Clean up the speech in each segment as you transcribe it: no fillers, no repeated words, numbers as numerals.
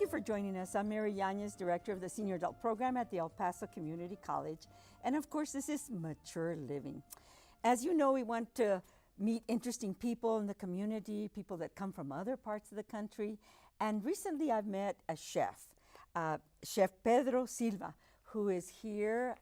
you for joining us. I'm Mary Yanez, Director of the Senior Adult Program at the El Paso Community College. And of course, this is Mature Living. As you know, we want to meet interesting people in the community, people that come from other parts of the country. And recently I've met a chef, Chef Pedro Silva, who is here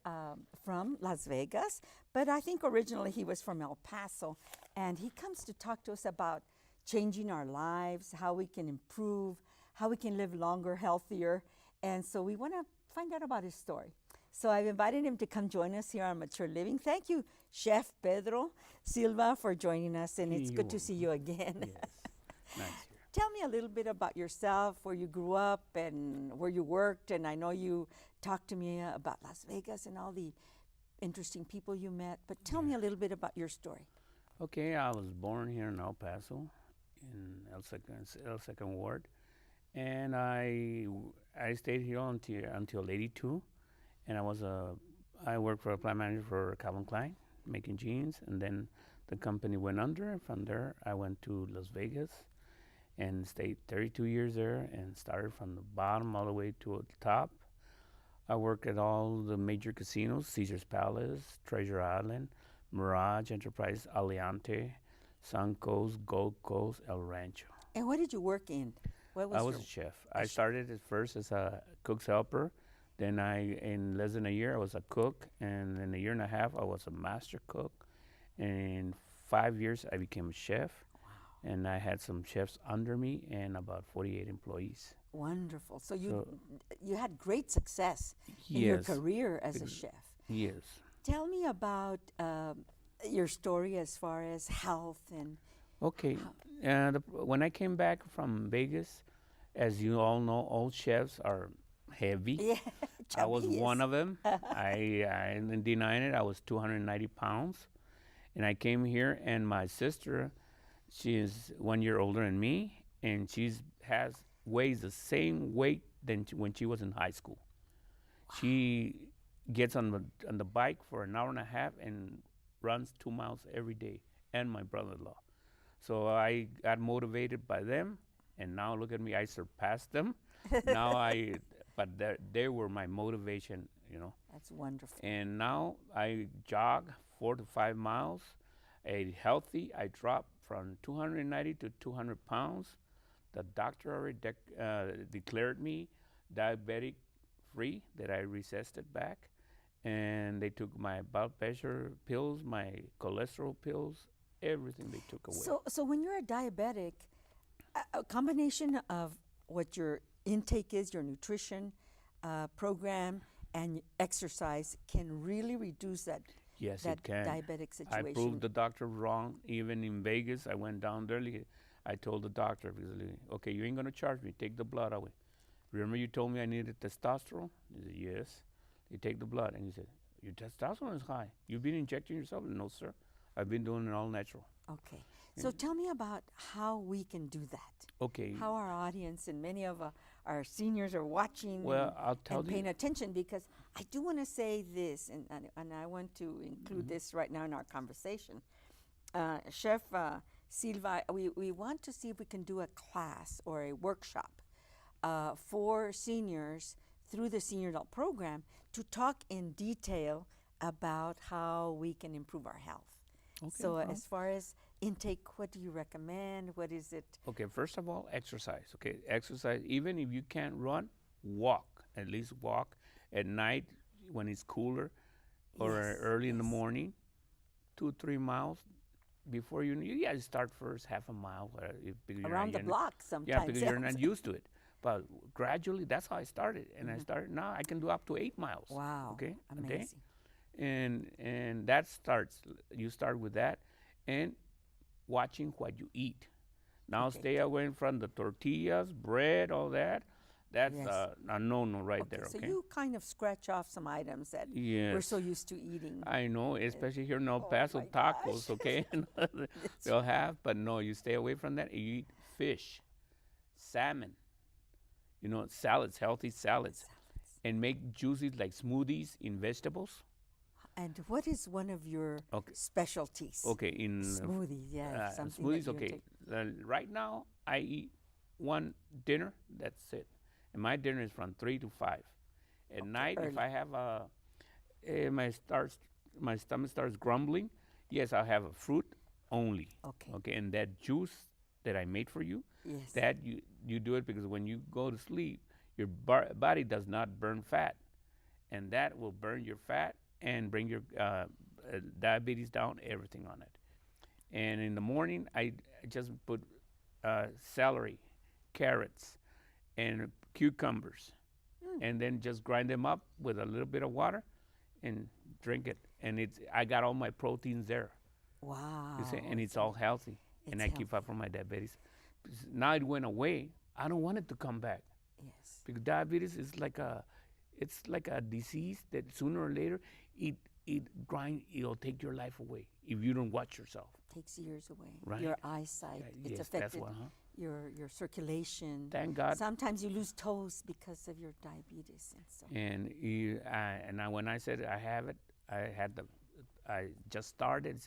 from Las Vegas, but I think originally he was from El Paso. And he comes to talk to us about changing our lives, how we can improve, how we can live longer, healthier. And so we want to find out about his story. So I've invited him to come join us here on Mature Living. Thank you, Chef Pedro Silva, for joining us, and it's good to see you again. Yes, nice here. Tell me a little bit about yourself, where you grew up and where you worked. And I know you talked to me about Las Vegas and all the interesting people you met, but tell me a little bit about your story. Okay, I was born here in El Paso, in El Second Ward, and I stayed here until '82, and I worked for a plant manager for Calvin Klein, making jeans, and then the company went under. From there, I went to Las Vegas and stayed 32 years there, and started from the bottom all the way to the top. I worked at all the major casinos: Caesar's Palace, Treasure Island, Mirage, Enterprise, Aliante, Sun Coast, Gold Coast, El Rancho. And what did you work in? I was a chef. I started at first as a cook's helper. Then in less than a year, I was a cook. And in a year and a half, I was a master cook. And in 5 years, I became a chef. Wow. And I had some chefs under me and about 48 employees. Wonderful. So you had great success in your career as a chef. Yes. Tell me about your story as far as health and... Okay. When I came back from Vegas, as you all know, all chefs are heavy. Yeah, I was one of them. I didn't deny it. I was 290 pounds. And I came here, and my sister, she is 1 year older than me, and weighs the same weight than when she was in high school. Wow. She gets on the bike for an hour and a half and runs 2 miles every day, and my brother-in-law. So I got motivated by them, and now look at me, I surpassed them. But they were my motivation, you know. That's wonderful. And now I jog 4 to 5 miles. I ate healthy. I dropped from 290 to 200 pounds. The doctor already declared me diabetic free, that I resisted back. And they took my blood pressure pills, my cholesterol pills, everything they took away. So when you're a diabetic, a combination of what your intake is, your nutrition program, and exercise can really reduce that. Yes, that it can. Diabetic situation. I proved the doctor wrong. Even in Vegas, I went down there. I told the doctor, okay, you ain't going to charge me. Take the blood away. Remember you told me I needed testosterone? He said, yes. You take the blood. And he said, your testosterone is high. You've been injecting yourself? No, sir. I've been doing it all natural. Okay. So tell me about how we can do that. Okay. How our audience and many of our seniors are watching and paying attention, because I do want to say this, and I want to include this right now in our conversation. Chef Silva, we want to see if we can do a class or a workshop for seniors through the Senior Adult Program to talk in detail about how we can improve our health. Okay, so as far as intake, what do you recommend? What is it? Okay, first of all, exercise. Okay, exercise. Even if you can't run, walk. At least walk at night when it's cooler, or early in the morning, 2-3 miles. Before you start first half a mile. Around the block sometimes. Yeah, because you're not used to it. But gradually, that's how I started. And I started, now I can do up to 8 miles. Wow, okay, amazing. And that starts, you start with that, and watching what you eat. Now stay away from the tortillas, bread, all that. That's a no-no right there, okay? So you kind of scratch off some items that we're so used to eating. I know, especially here in El Paso, tacos, okay? They'll have, but no, you stay away from that. You eat fish, salmon, salads, healthy salads. And make juices like smoothies in vegetables. And what is one of your specialties? Okay, in smoothies, something smoothies. Okay, right now I eat one dinner. That's it, And my dinner is from 3 to 5. At night, if early. I have my stomach starts grumbling, yes, I'll have a fruit only. Okay. Okay, and that juice that I made for you, Yes. that you do it because when you go to sleep, your body does not burn fat, and that will burn your fat and bring your diabetes down, everything on it. And in the morning, I just put celery, carrots, and cucumbers, and then just grind them up with a little bit of water, and drink it. And I got all my proteins there. Wow. You see, and it's all healthy, and I It's keep up from my diabetes. Now it went away. I don't want it to come back Yes. because diabetes is it's like a disease that sooner or later it'll take your life away if you don't watch yourself. Takes years away. Right. Your eyesight. It's Yes, affected. that's one, huh? Your circulation. Thank God. Sometimes you lose toes because of your diabetes, and so. And when I said I have it, I just started.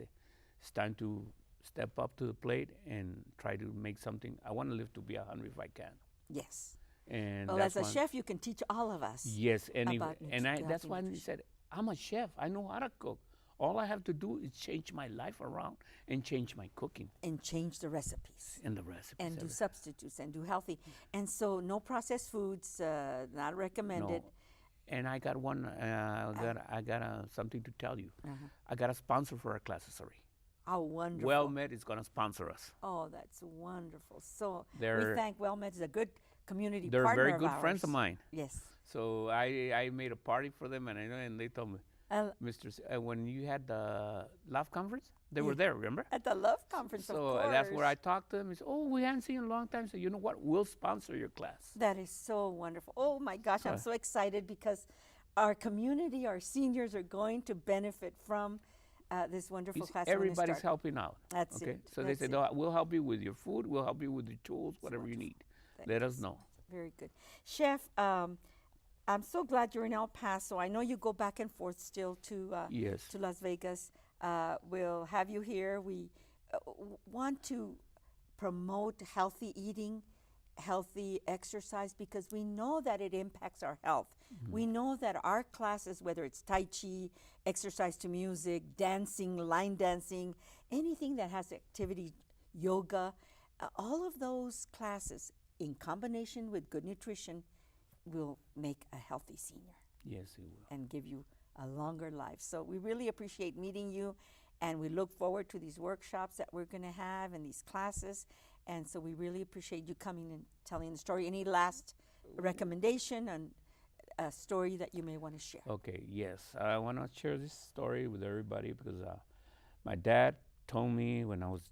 It's time to step up to the plate and try to make something. I want to live to be 100 if I can. Yes. And Well, that's as a one- chef, you can teach all of us. Yes, about that's why I nutrition. said I'm a chef. I know how to cook. All I have to do is change my life around and change my cooking And change the recipes. and the recipes. And do everything. substitutes and do healthy. And so no processed foods, not recommended. No. And I got one. I got something to tell you. Uh-huh. I got a sponsor for our classes already. How wonderful. WellMed is going to sponsor us. Oh, that's wonderful. So we They're- thank WellMed is a good community They're partner very of good friends of ours. mine. Yes. So I made a party for them, and they told me, Mr. When you had the Love Conference, they were there. Remember? At the Love Conference, of So course. that's where I talked to them. He said, "Oh, we haven't seen you in a long time. So you know what? We'll sponsor your class." That is so wonderful. Oh my gosh, I'm so excited because our community, our seniors are going to benefit from this wonderful You see, class. when it everybody's starts. helping out. That's okay? it. So they That's said, it. "Oh, we'll help you with your food. We'll help you with your tools, whatever you need. Let us know." Very good. Chef, I'm so glad you're in El Paso. I know you go back and forth still to Yes. to Las Vegas. We'll have you here. We want to promote healthy eating, healthy exercise, because we know that it impacts our health. We know that our classes, whether it's Tai Chi, exercise to music, dancing, line dancing, anything that has activity, yoga, all of those classes in combination with good nutrition will make a healthy senior Yes, it will. and give you a longer life. So we really appreciate meeting you, and we look forward to these workshops that we're going to have and these classes. And so we really appreciate you coming and telling the story. Any last recommendation and a story that you may want to share? Okay, yes. I want to share this story with everybody because my dad told me when I was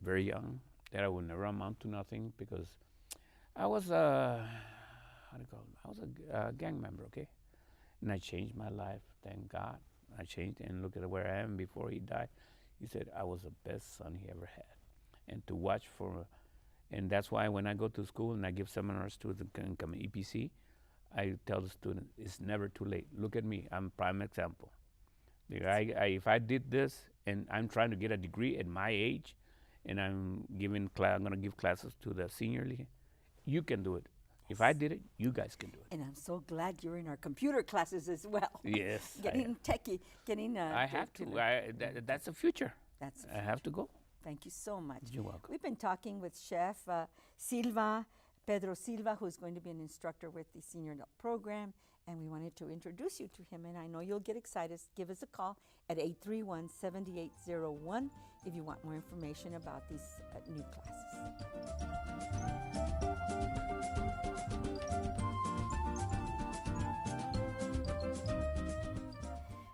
very young that I would never amount to nothing because I was how do you call it? I was a gang member, okay? And I changed my life, thank God. I changed and look at where I am before he died. He said I was the best son he ever had. And to watch and that's why when I go to school and I give seminars to the EPC, I tell the student, it's never too late. Look at me, I'm a prime example. If I did this and I'm trying to get a degree at my age and I'm going to give classes to the senior league, you can do it. If I did it, you guys can do it. And I'm so glad you're in our computer classes as well. Yes. Getting techie, getting I have to. That's the future. That's I have to go. Thank you so much. You're welcome. We've been talking with Chef Silva, Pedro Silva, who's going to be an instructor with the Senior Adult Program, and we wanted to introduce you to him, and I know you'll get excited. Give us a call at 831-7801 if you want more information about these new classes.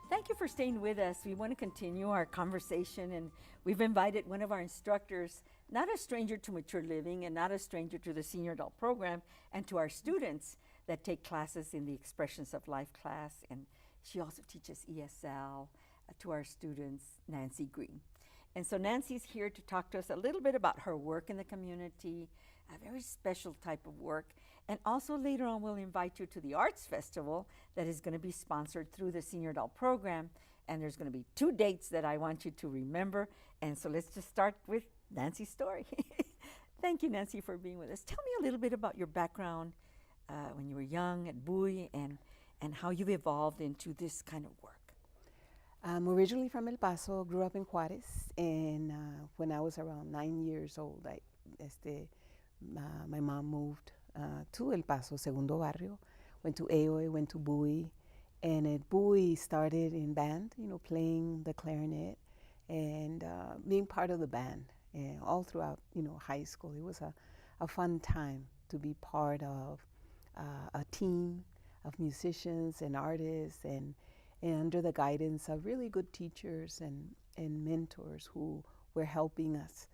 Thank you for staying with us. We want to continue our conversation, and we've invited one of our instructors, not a stranger to mature living and not a stranger to the Senior Adult Program, and to our students that take classes in the Expressions of Life class. And she also teaches ESL to our students, Nancy Green. And so Nancy's here to talk to us a little bit about her work in the community, a very special type of work. And also later on, we'll invite you to the Arts Festival that is going to be sponsored through the Senior Adult Program. And there's going to be 2 dates that I want you to remember. And so let's just start with Nancy's story. Thank you, Nancy, for being with us. Tell me a little bit about your background when you were young at Bowie, and how you've evolved into this kind of work. I'm originally from El Paso, grew up in Juarez, and when I was around 9 years old, my mom moved to El Paso, Segundo Barrio, went to AOA, went to Bowie, and at Bowie started in band, playing the clarinet and being part of the band all throughout, high school. It was a fun time to be part of a team of musicians and artists and under the guidance of really good teachers and mentors who were helping us,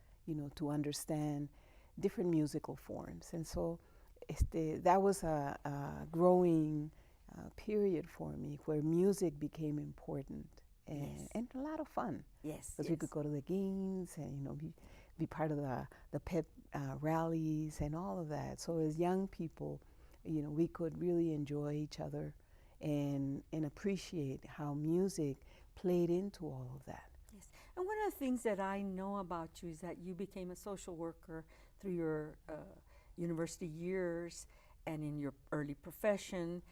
to understand different musical forms. And so that was a growing period for me where music became important and a lot of fun. Yes. Because we could go to the games and, be part of the pep rallies and all of that. So as young people, we could really enjoy each other and appreciate how music played into all of that. Yes. And one of the things that I know about you is that you became a social worker through your university years and in your early profession,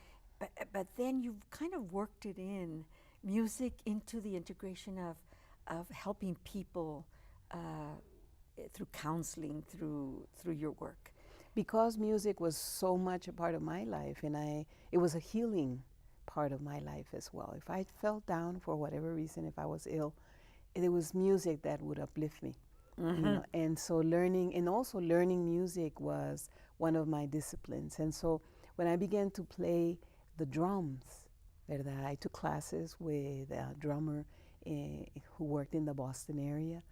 but then you've kind of worked it in, music into the integration of helping people through counseling, through your work. Because music was so much a part of my life, and it was a healing part of my life as well. If I felt down for whatever reason, if I was ill, it was music that would uplift me. And so learning music was one of my disciplines. And so when I began to play the drums, I took classes with a drummer who worked in the Boston area,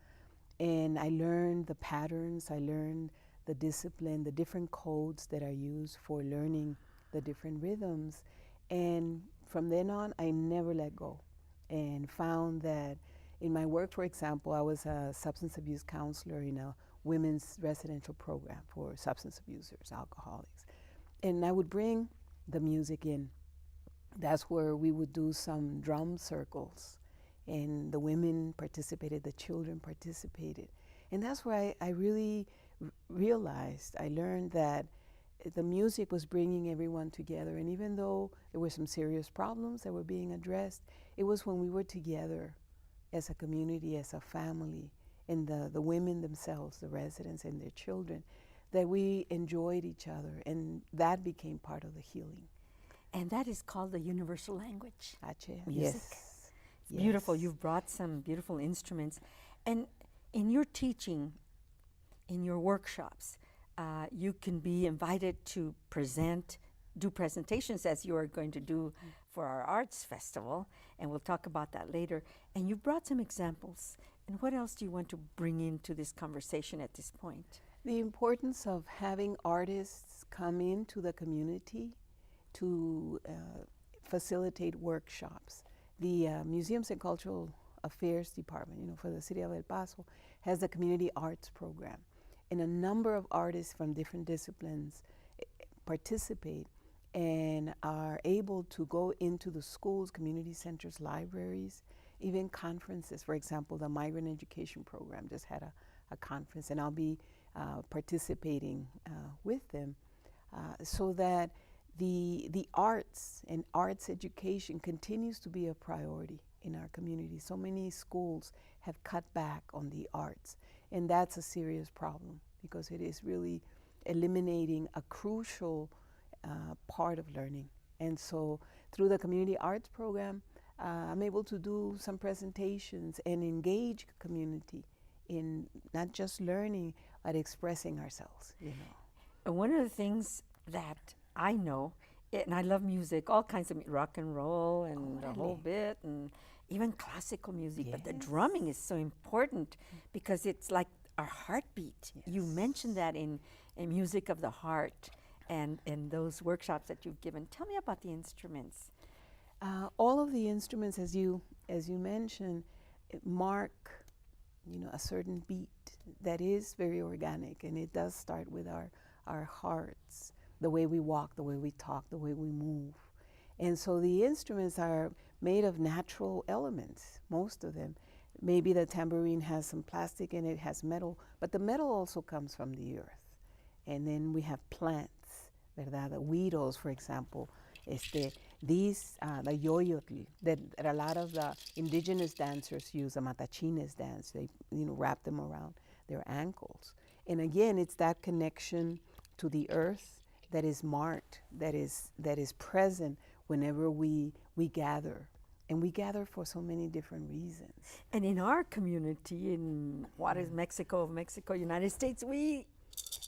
and I learned the patterns, I learned the discipline, the different codes that are used for learning the different rhythms. And from then on, I never let go, and found that in my work, for example, I was a substance abuse counselor in a women's residential program for substance abusers, alcoholics. And I would bring the music in. That's where we would do some drum circles, and the women participated, the children participated. And that's where I really realized, I learned that the music was bringing everyone together. And even though there were some serious problems that were being addressed, it was when we were together as a community, as a family, and the women themselves, the residents and their children, that we enjoyed each other, and that became part of the healing. And that is called the universal language. Music. Yes. It's beautiful. You've brought some beautiful instruments. And in your teaching, in your workshops, you can be invited to do presentations as you are going to do for our arts festival, and we'll talk about that later. And you brought some examples. And what else do you want to bring into this conversation at this point? The importance of having artists come into the community to facilitate workshops. The Museums and Cultural Affairs Department, for the city of El Paso, has the Community Arts Program. And a number of artists from different disciplines participate and are able to go into the schools, community centers, libraries, even conferences. For example, the Migrant Education Program just had a conference, and I'll be participating with them so that the arts and arts education continues to be a priority in our community. So many schools have cut back on the arts, and that's a serious problem because it is really eliminating a crucial part of learning. And so through the Community Arts Program, I'm able to do some presentations and engage community in not just learning, but expressing ourselves, And one of the things that I know, and I love music, all kinds of rock and roll and the whole bit, and even classical music, but the drumming is so important because it's like our heartbeat. You mentioned that in Music of the Heart and in those workshops that you've given. Tell me about the instruments. All of the instruments, as you mentioned, mark, a certain beat that is very organic, and it does start with our hearts, the way we walk, the way we talk, the way we move. And so the instruments are made of natural elements, most of them. Maybe the tambourine has some plastic and it has metal, but the metal also comes from the earth. And then we have plants ¿verdad? The Huiros, for example. The yoyotl, that a lot of the indigenous dancers use, the matachines dance, they wrap them around their ankles. And again, it's that connection to the earth that is marked, that is present whenever we gather. And we gather for so many different reasons. And in our community, in Juarez, Mexico, United States, the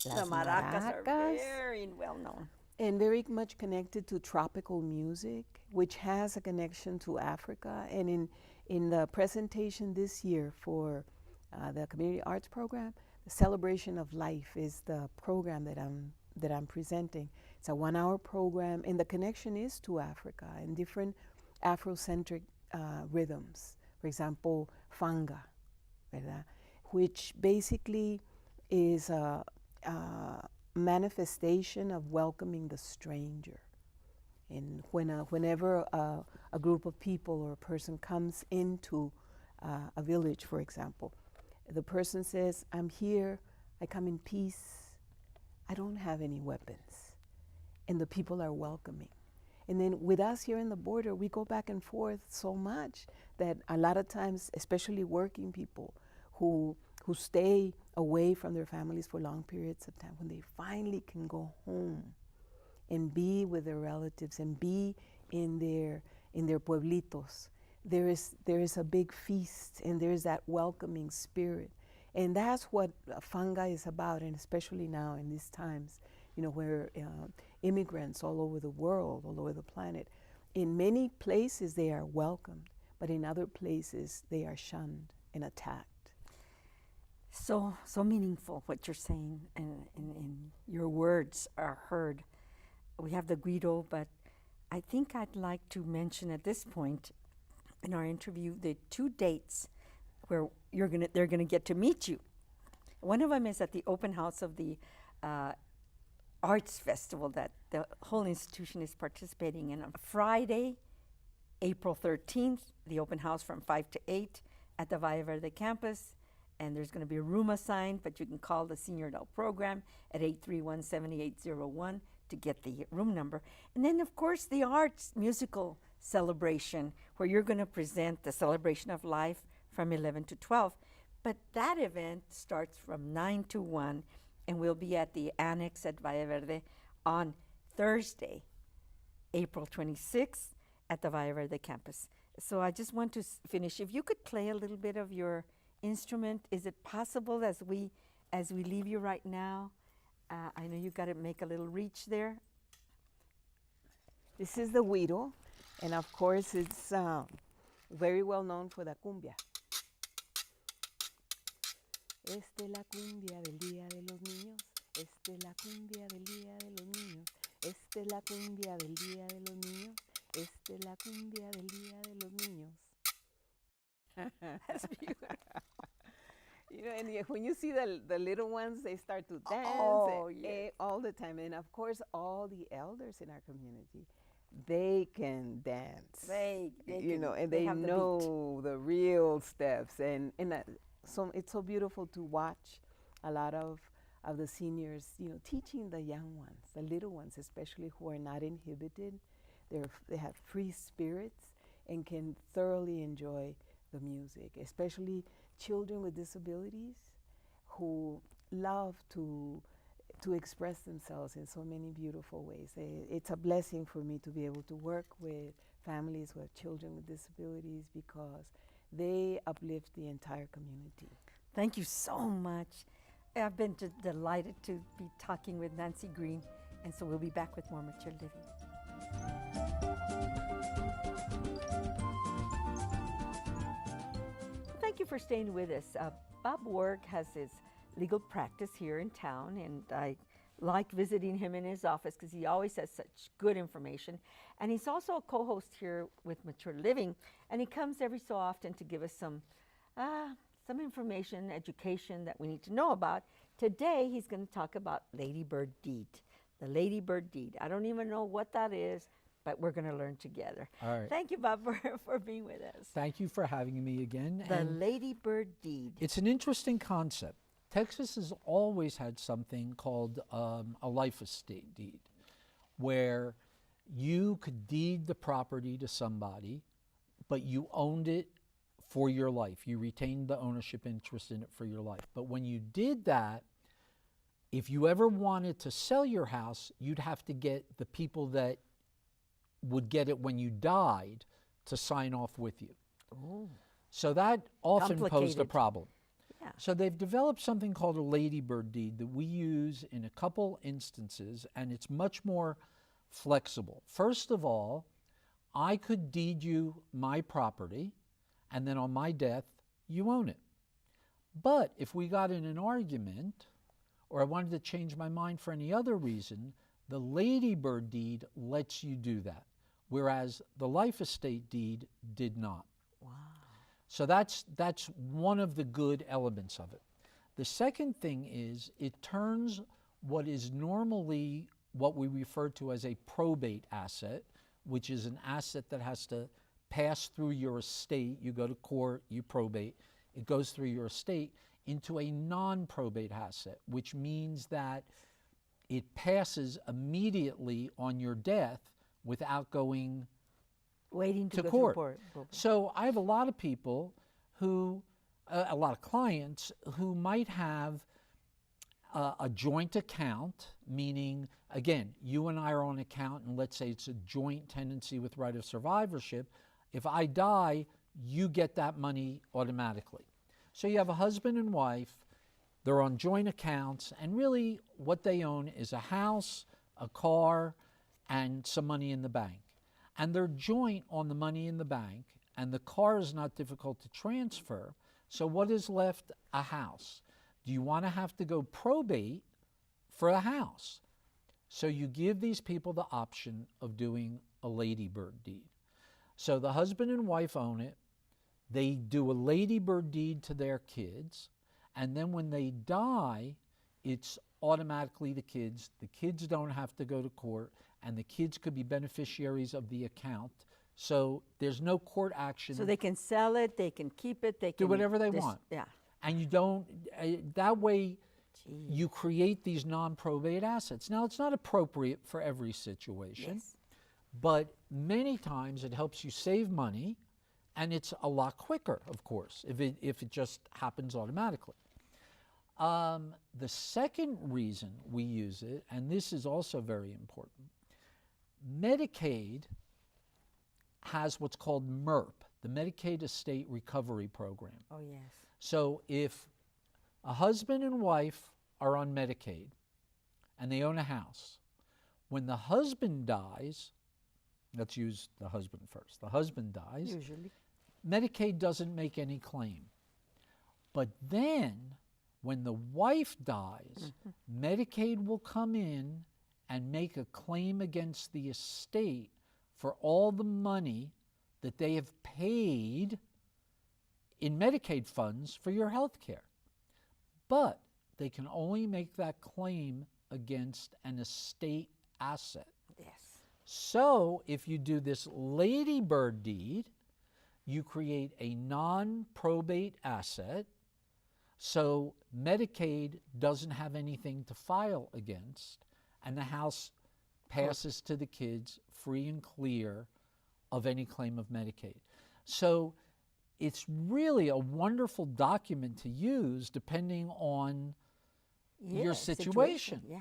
maracas are very well known. And very much connected to tropical music, which has a connection to Africa. And in the presentation this year for the Community Arts Program, the Celebration of Life is the program that I'm presenting. It's a 1-hour program, and the connection is to Africa and different Afrocentric rhythms. For example, fanga, ¿verdad? Which basically is a manifestation of welcoming the stranger. And whenever a group of people or a person comes into a village, for example, the person says, I'm here, I come in peace, I don't have any weapons. And the people are welcoming. And then with us here in the border, we go back and forth so much that a lot of times, especially working people who stay away from their families for long periods of time, when they finally can go home and be with their relatives and be in their pueblitos, there is a big feast, and there's that welcoming spirit. And that's what fanga is about, and especially now in these times, where immigrants all over the world, all over the planet, in many places they are welcomed, but in other places they are shunned and attacked. So meaningful what you're saying, and your words are heard. We have the Guido, but I think I'd like to mention at this point in our interview the 2 dates where they're gonna get to meet you. One of them is at the open house of the Arts Festival that the whole institution is participating in on Friday, April 13th, the open house from 5 to 8 at the Valle Verde Campus. And there's going to be a room assigned, but you can call the Senior Adult Program at 831-7801 to get the room number. And then, of course, the arts musical celebration, where you're going to present the Celebration of Life from 11 to 12. But that event starts from 9 to 1, and we'll be at the Annex at Valle Verde on Thursday, April 26th at the Valle Verde Campus. So I just want to finish. If you could play a little bit of your instrument, is it possible as we leave you right now? I know you got to make a little reach there. This is the Huiro, and of course it's very well known for the cumbia. Esta es la cumbia del Día de los Niños. Esta es la cumbia del Día de los Niños. Esta es la cumbia del Día de los Niños. Esta es la cumbia del Día de los Niños. That's beautiful. And when you see the little ones, they start to dance all the time. And of course, all the elders in our community, they can dance. They and they know the real steps. And so it's so beautiful to watch a lot of the seniors, teaching the young ones, the little ones especially, who are not inhibited. They have free spirits and can thoroughly enjoy the music, especially children with disabilities who love to express themselves in so many beautiful ways. It's a blessing for me to be able to work with families with children with disabilities, because they uplift the entire community. Thank you so much. I've been delighted to be talking with Nancy Green, and so we'll be back with more Mature Living. Thank you for staying with us. Bob Warach has his legal practice here in town, and I like visiting him in his office because he always has such good information. And he's also a co-host here with Mature Living, and he comes every so often to give us some information, education that we need to know about. Today, he's going to talk about Lady Bird Deed, the Lady Bird Deed. I don't even know what that is, but we're going to learn together. All right. Thank you, Bob, for being with us. Thank you for having me again. The Lady Bird Deed. It's an interesting concept. Texas has always had something called a life estate deed. where you could deed the property to somebody, but you owned it for your life. You retained the ownership interest in it for your life. But when you did that, if you ever wanted to sell your house, you'd have to get the people that would get it when you died to sign off with you. Oh. So that often posed a Complicated. problem. Yeah. So they've developed something called a ladybird deed that we use in a couple instances, and it's much more flexible. First of all, I could deed you my property, and then on my death, you own it. But if we got in an argument, or I wanted to change my mind for any other reason, the ladybird deed lets you do that, whereas the life estate deed did not. Wow. So that's one of the good elements of it. The second thing is it turns what is normally what we refer to as a probate asset, which is an asset that has to pass through your estate. You go to court, you probate, it goes through your estate, into a non-probate asset, which means that it passes immediately on your death without going Waiting to to go court. to court. So I have a lot of people who, a lot of clients who might have a joint account, meaning, again, you and I are on an account, and let's say it's a joint tenancy with right of survivorship. If I die, you get that money automatically. So you have a husband and wife, they're on joint accounts, and really what they own is a house, a car, and some money in the bank. And they're joint on the money in the bank, and the car is not difficult to transfer. So what is left? A house. Do you want to have to go probate for a house? So you give these people the option of doing a ladybird deed. So the husband and wife own it. They do a ladybird deed to their kids, and then when they die, it's automatically the kids. The kids don't have to go to court, and the kids could be beneficiaries of the account. So there's no court action. So they can sell it, they can keep it, they can do whatever they want. Yeah. And you don't, that way Gee. you create these non-probate assets. Now, it's not appropriate for every situation, Yes. but many times it helps you save money, and it's a lot quicker, of course, if it just happens automatically. The second reason we use it, and this is also very important, Medicaid has what's called MERP, the Medicaid Estate Recovery Program. Oh, yes. So if a husband and wife are on Medicaid and they own a house, when the husband dies, let's use the husband first. The husband dies, Usually. Medicaid doesn't make any claim. But then, when the wife dies, Medicaid will come in and make a claim against the estate for all the money that they have paid in Medicaid funds for your health care. But they can only make that claim against an estate asset. Yes. So if you do this ladybird deed, you create a non-probate asset, so Medicaid doesn't have anything to file against, and the house passes to the kids free and clear of any claim of Medicaid. So it's really a wonderful document to use depending on your Yeah, situation. Yeah.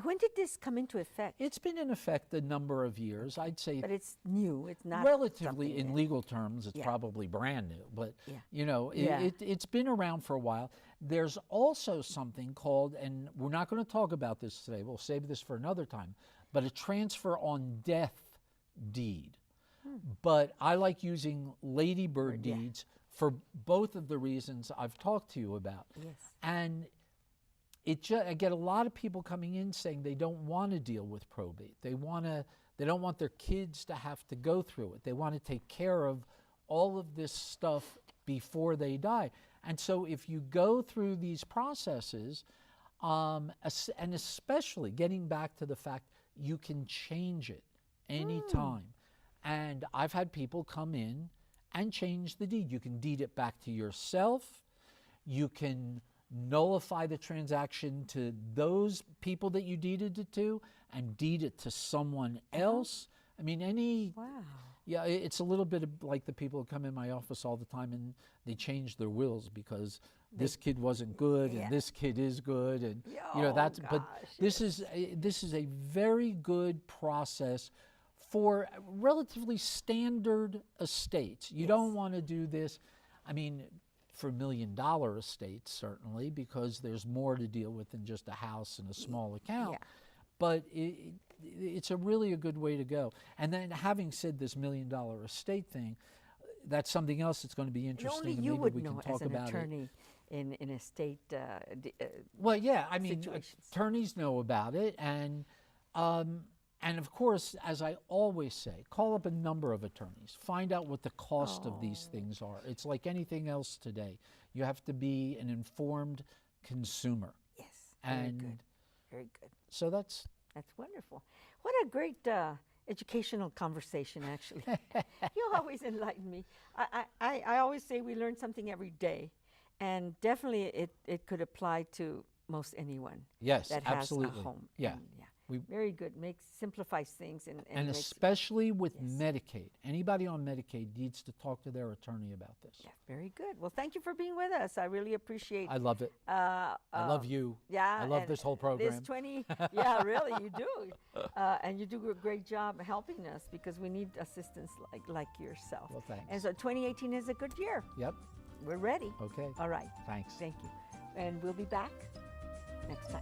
When did this come into effect? It's been in effect a number of years. I'd say But it's new. It's not relatively, something in that- legal terms, it's Yeah. probably brand new, but Yeah. you know, Yeah. it's been around for a while. There's also something called, and we're not going to talk about this today, we'll save this for another time, but a transfer on death deed. But I like using ladybird Yeah. deeds for both of the reasons I've talked to you about. Yes. And I get a lot of people coming in saying they don't want to deal with probate. They don't want their kids to have to go through it. They want to take care of all of this stuff before they die. And so if you go through these processes, and especially getting back to the fact you can change it anytime. And I've had people come in and change the deed. You can deed it back to yourself. You can nullify the transaction to those people that you deeded it to and deed it to someone else. I mean, Wow. yeah, it's a little bit like the people who come in my office all the time and they change their wills because this kid wasn't good and this kid is good, and that's. But this is a very good process for relatively standard estates. You don't want to do this. I mean, for $1 million estates, certainly, because there's more to deal with than just a house and a small account. Yeah. But it's really a good way to go. And then, having said this $1 million estate thing, that's something else that's going to be interesting. Only and you maybe would we can know talk as an about attorney in estate. Well, yeah, I mean, situations. attorneys know about it, and of course, as I always say, call up a number of attorneys. Find out what the cost of these things are. It's like anything else today. You have to be an informed consumer. Yes. Very And good. Very good. So that's wonderful. What a great educational conversation, actually. You always enlighten me. I always say we learn something every day, and definitely it could apply to most anyone Yes, that absolutely. has a home. Yeah. And, very good. Simplifies things And makes, especially with Medicaid. Anybody on Medicaid needs to talk to their attorney about this. Yeah, very good. Well, thank you for being with us. I really appreciate. I love it. I love you. Yeah, I love and this whole program. This 20, yeah, really, you do, and you do a great job helping us because we need assistance like yourself. Well, thanks. And so 2018 is a good year. Yep. We're ready. Okay. All right. Thanks. Thank you, and we'll be back next time.